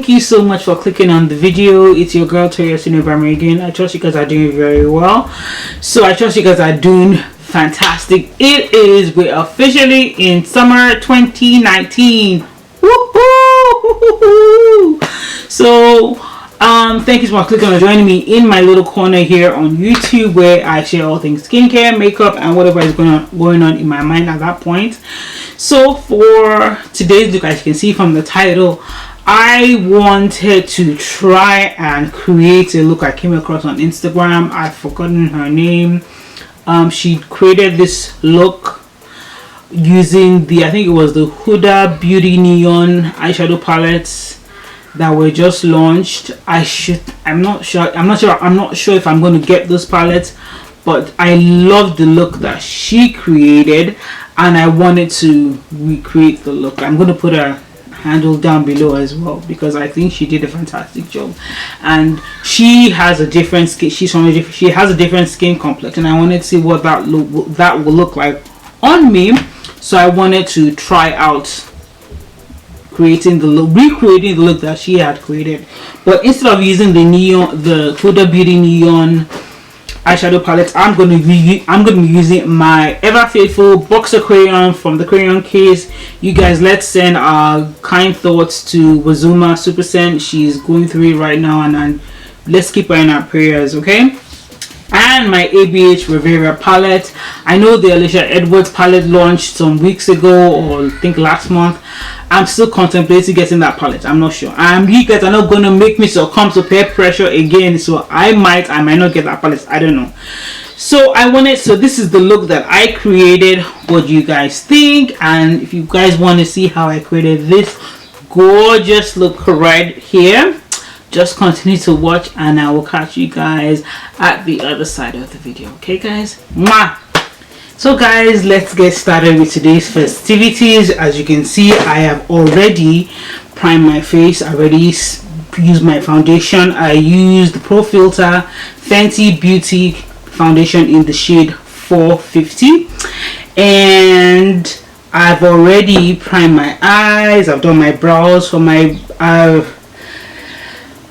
thank you so much for clicking on the video. It's your girl Toya again. I trust you guys are doing very well. So I trust you guys are doing fantastic. We're officially in summer 2019. Woohoo! So thank you so much for clicking on joining me in my little corner here on YouTube, where I share all things skincare, makeup, and whatever is going on in my mind at that point. So for today's look, as you can see from the title, I wanted to try and create a look I came across on Instagram. I've forgotten her name. She created this look using I think it was the Huda Beauty Neon eyeshadow palettes that were just launched. I'm not sure if I'm going to get those palettes, but I love the look that she created and I wanted to recreate the look. I'm going to put her handle down below as well because I think she did a fantastic job, and she has a different skin. She has a different skin complexion, and I wanted to see what that will look like on me. So I wanted to try out recreating the look that she had created, but instead of using the Huda Beauty Neon eyeshadow palette, I'm going to be using my ever faithful Box of Crayon from the Crayon Case. You guys, let's send our kind thoughts to Wazuma Super Sen. She's going through it right now, and let's keep her in our prayers, okay? And my ABH Rivera palette. I know the Alicia Edwards palette launched some weeks ago, or I think last month. I'm still contemplating getting that palette. I'm not sure. You guys are not going to make me succumb to peer pressure again, so I might not get that palette. I don't know. So this is the look that I created. What do you guys think? And if you guys want to see how I created this gorgeous look right here, just continue to watch and I will catch you guys at the other side of the video. Okay guys? Mwah! So guys, let's get started with today's festivities. As you can see, I have already primed my face. I already used my foundation. I used the Pro Filter Fenty Beauty foundation in the shade 450, and I've already primed my eyes. I've done my brows for my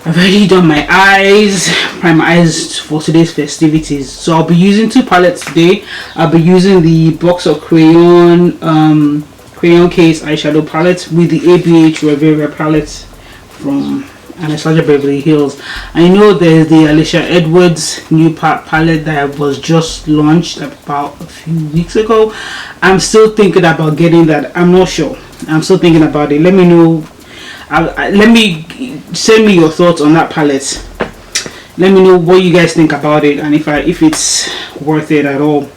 I've already done my eyes, prime my eyes for today's festivities. So I'll be using two palettes today. I'll be using the Box of Crayon Case eyeshadow palette with the ABH Rivera palette from Anastasia Beverly Hills. I know there's the Alicia Edwards new palette that was just launched about a few weeks ago. I'm still thinking about getting that. I'm not sure. I'm still thinking about it. Let me know. Send me your thoughts on that palette. Let me know what you guys think about it and if it's worth it at all.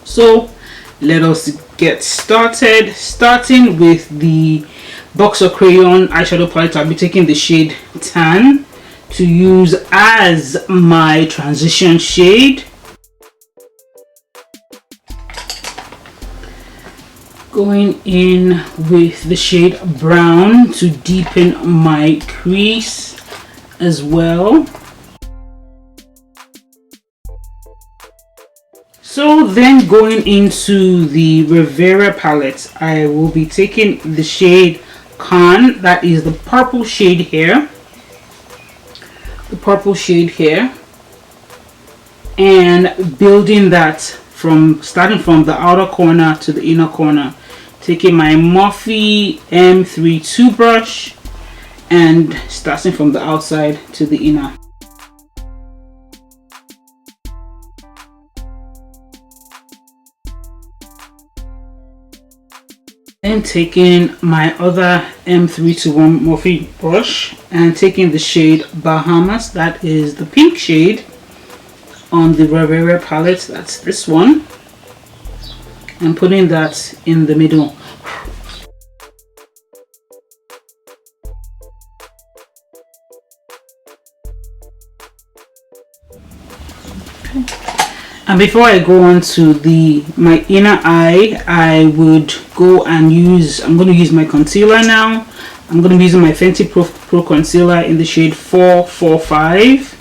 So let us get started. Starting with the Box of Crayon eyeshadow palette, I'll be taking the shade Tan to use as my transition shade. Going in with the shade Brown to deepen my crease as well. So then going into the Rivera palette, I will be taking the shade Con, that is the purple shade here. The purple shade here. And building that starting from the outer corner to the inner corner. Taking my Morphe M32 brush and starting from the outside to the inner. Then taking my other M321 Morphe brush and taking the shade Bahamas, that is the pink shade on the Rivera palette, that's this one, and putting that in the middle. And before I go on to my inner eye, I would go and I'm going to use my concealer now. I'm going to be using my Fenty Pro Concealer in the shade 445.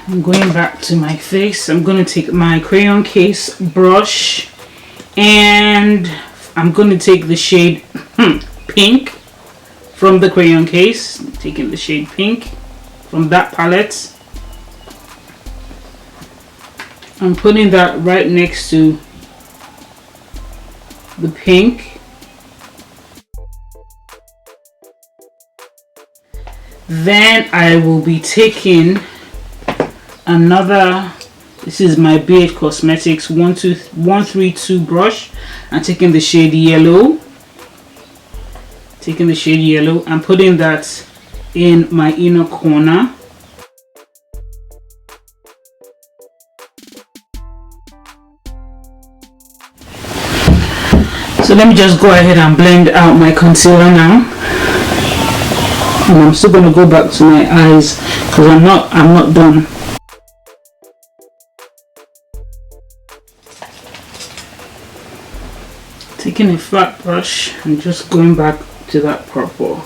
I'm going back to my face. I'm going to take my Crayon Case brush and I'm going to take the shade Pink from the Crayon Case. I'm taking the shade Pink from that palette. I'm putting that right next to the pink. Then I will be taking another, this is my BH Cosmetics 132 brush. I'm taking the shade yellow. Taking the shade yellow and putting that in my inner corner. So let me just go ahead and blend out my concealer now. And I'm still gonna go back to my eyes because I'm not done. Taking a flat brush and just going back to that purple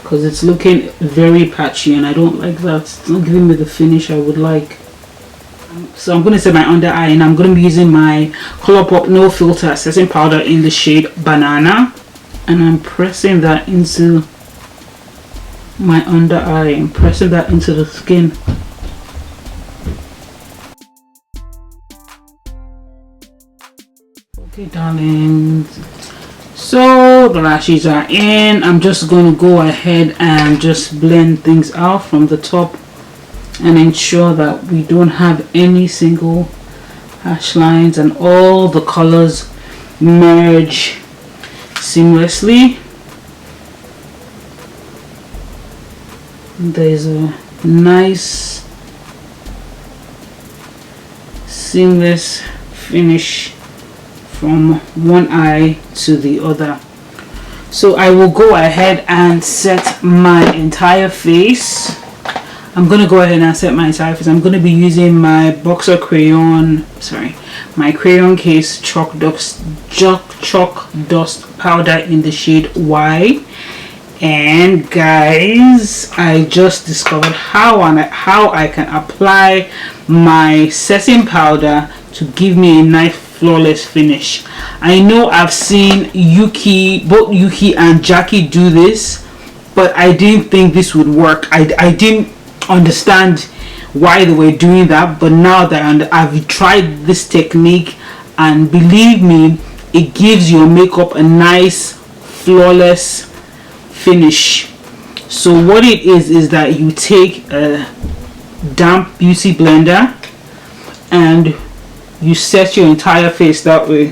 because it's looking very patchy and I don't like that. It's not giving me the finish I would like. So I'm going to set my under eye and I'm going to be using my Colourpop No Filter setting powder in the shade Banana, and I'm pressing that into my under eye and pressing that into the skin. Okay darlings, so the lashes are in. I'm just going to go ahead and just blend things out from the top and ensure that we don't have any single hash lines and all the colors merge seamlessly. There's a nice seamless finish from one eye to the other. So I will go ahead and set my entire face. I'm going to go ahead and set my entire face. I'm going to be using my Box of Crayon, my Crayon Case chalk dust powder in the shade Y. And guys, I just discovered how I can apply my setting powder to give me a nice flawless finish. I know I've seen both Yuki and Jackie do this, but I didn't think this would work. I didn't understand why they were doing that, but now that I've tried this technique, and believe me, it gives your makeup a nice flawless finish. So what it is that you take a damp beauty blender and you set your entire face that way.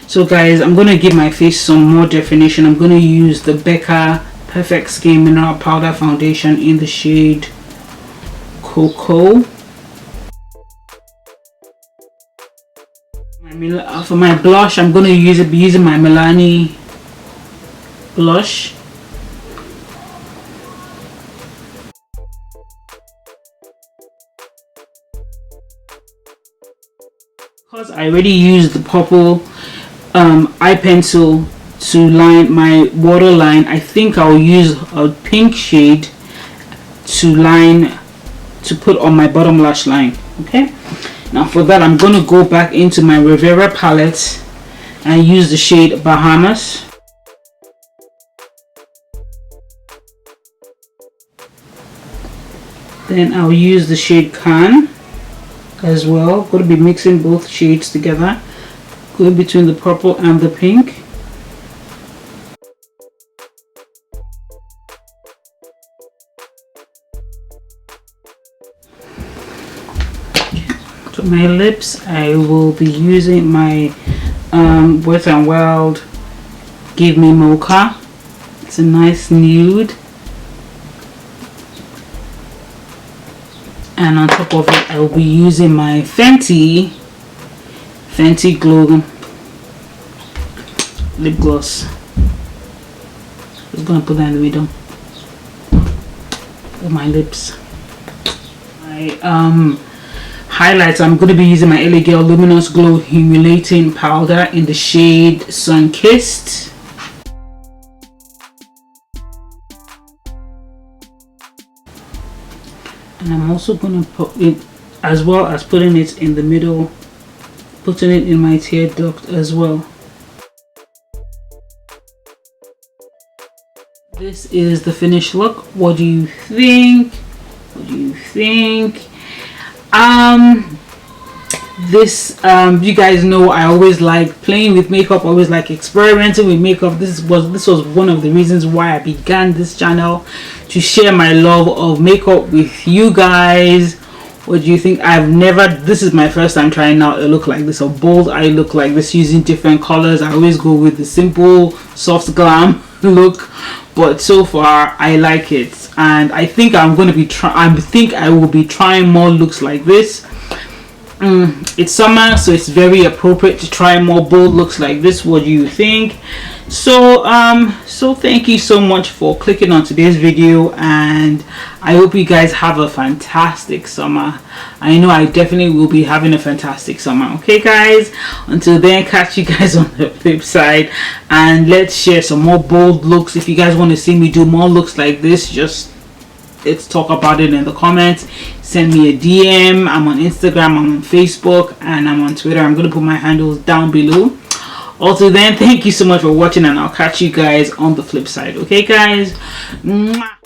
So guys, I'm going to give my face some more definition. I'm going to use the Becca Perfect Skin Mineral Powder Foundation in the shade Cocoa. For my blush, I'm going to be using my Milani blush. Because I already used the purple eye pencil to line my waterline, I think I'll use a pink shade to put on my bottom lash line. Okay, now for that I'm going to go back into my Rivera palette and use the shade Bahamas. Then I'll use the shade Can as well. Going to be mixing both shades together, going between the purple and the pink. To my lips, I will be using my Wet n Wild Give Me Mocha. It's a nice nude. And on top of it, I will be using my Fenty Glow lip gloss. Just gonna put that in the middle of my lips. My highlights, I'm going to be using my LA Girl Luminous Glow Humulating Powder in the shade Sun Kissed. And I'm also going to put it, as well as putting it in the middle, putting it in my tear duct as well. This is the finished look. What do you think? What do you think? You guys know I always like playing with makeup, always like experimenting with makeup. This was one of the reasons why I began this channel, to share my love of makeup with you guys. What do you think? This is my first time trying out a look like this, a bold eye look like this, using different colors. I always go with the simple soft glam look, but so far I like it, and I think I will be trying more looks like this. It's summer, so it's very appropriate to try more bold looks like this. What do you think? So thank you so much for clicking on today's video, and I hope you guys have a fantastic summer. I know I definitely will be having a fantastic summer. Okay guys, until then, catch you guys on the flip side, and let's share some more bold looks. If you guys want to see me do more looks like this, let's talk about it in the comments. Send me a DM. I'm on Instagram, I'm on Facebook, and I'm on Twitter. I'm going to put my handles down below. Also then, thank you so much for watching, and I'll catch you guys on the flip side. Okay guys? Mwah.